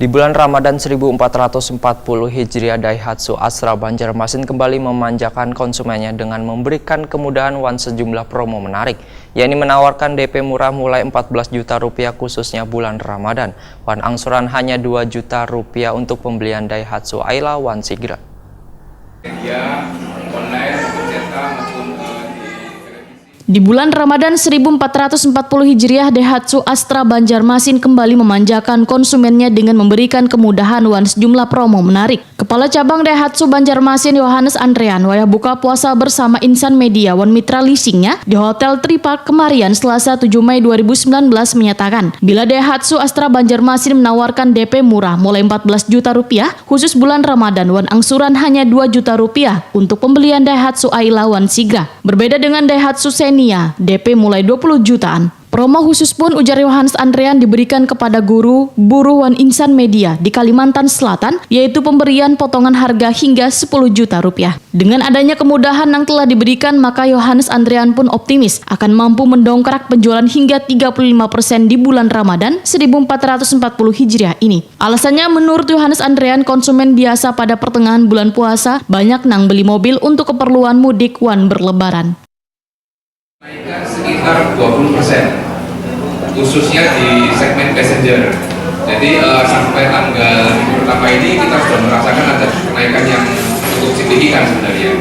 Di bulan Ramadan 1440 Hijriah, Daihatsu Astra Banjarmasin kembali memanjakan konsumennya dengan memberikan kemudahan Wan sejumlah promo menarik, yakni menawarkan DP murah mulai 14 juta rupiah khususnya bulan Ramadan. Wan angsuran hanya 2 juta rupiah untuk pembelian Daihatsu Ayla Wan Sigra. Di bulan Ramadan 1440 Hijriah, Daihatsu Astra Banjarmasin kembali memanjakan konsumennya dengan memberikan kemudahan Wan sejumlah promo menarik. Kepala Cabang Daihatsu Banjarmasin Yohanes Andrean wayah buka puasa bersama insan media Wan mitra leasingnya di Hotel Tripark Kemarian Selasa 7 Mei 2019 menyatakan, bila Daihatsu Astra Banjarmasin menawarkan DP murah mulai 14 juta rupiah, khusus bulan Ramadan Wan angsuran hanya 2 juta rupiah untuk pembelian Daihatsu Ayla Wan Sigra. Berbeda dengan Daihatsu Xenia, DP mulai 20 jutaan. Promo khusus pun, ujar Yohanes Andrean, diberikan kepada guru, buruh Wan insan media di Kalimantan Selatan, yaitu pemberian potongan harga hingga 10 juta rupiah. Dengan adanya kemudahan yang telah diberikan, maka Yohanes Andrean pun optimis akan mampu mendongkrak penjualan hingga 35% di bulan Ramadan 1440 Hijriah ini. Alasannya, menurut Yohanes Andrean, konsumen biasa pada pertengahan bulan puasa banyak nang beli mobil untuk keperluan mudik Wan berlebaran. Naikkan sekitar 20%, khususnya di segmen passenger. Jadi sampai tanggal minggu pertama ini kita sudah merasakan ada kenaikan yang cukup signifikan sebenarnya.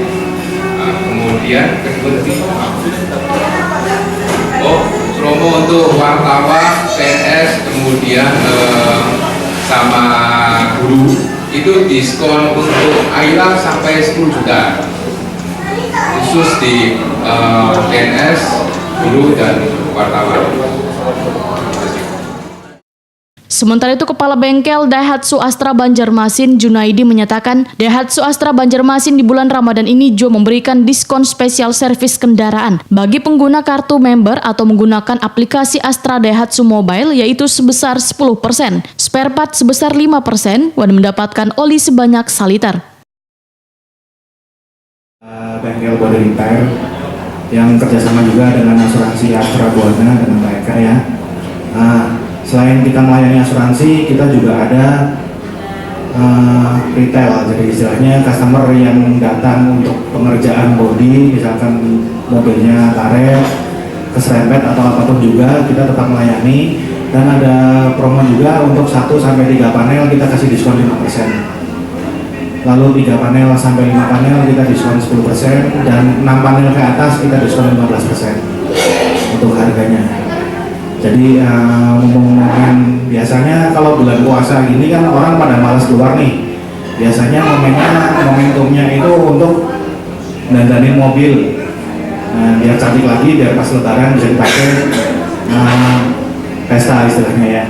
Kemudian kedua tadi, promo untuk wartawan, PNS, kemudian sama guru itu diskon untuk Ayla sampai 10 juta. Khusus di PNS, guru, dan wartawan. Sementara itu, Kepala Bengkel Daihatsu Astra Banjarmasin Junaidi menyatakan, Daihatsu Astra Banjarmasin di bulan Ramadan ini juga memberikan diskon spesial servis kendaraan bagi pengguna kartu member atau menggunakan aplikasi Astra Daihatsu Mobile, yaitu sebesar 10%, spare part sebesar 5%, dan mendapatkan oli sebanyak 1 liter. Bengkel body repair yang kerjasama juga dengan asuransi Astra Buana dengan mereka ya. Selain kita melayani asuransi, kita juga ada retail, jadi istilahnya customer yang datang untuk pengerjaan body, misalkan mobilnya karet, keserempet atau apapun juga kita tetap melayani. Dan ada promo juga untuk 1-3 panel kita kasih diskon 5%. Lalu 3 panel sampai 5 panel kita diskon 10%, dan 6 panel ke atas kita diskon 15% untuk harganya. Jadi momen biasanya kalau bulan puasa gini kan orang pada malas keluar nih. Biasanya momentumnya itu untuk dandanin mobil, biar cantik lagi, biar pas lebaran bisa dipakai pesta istilahnya ya.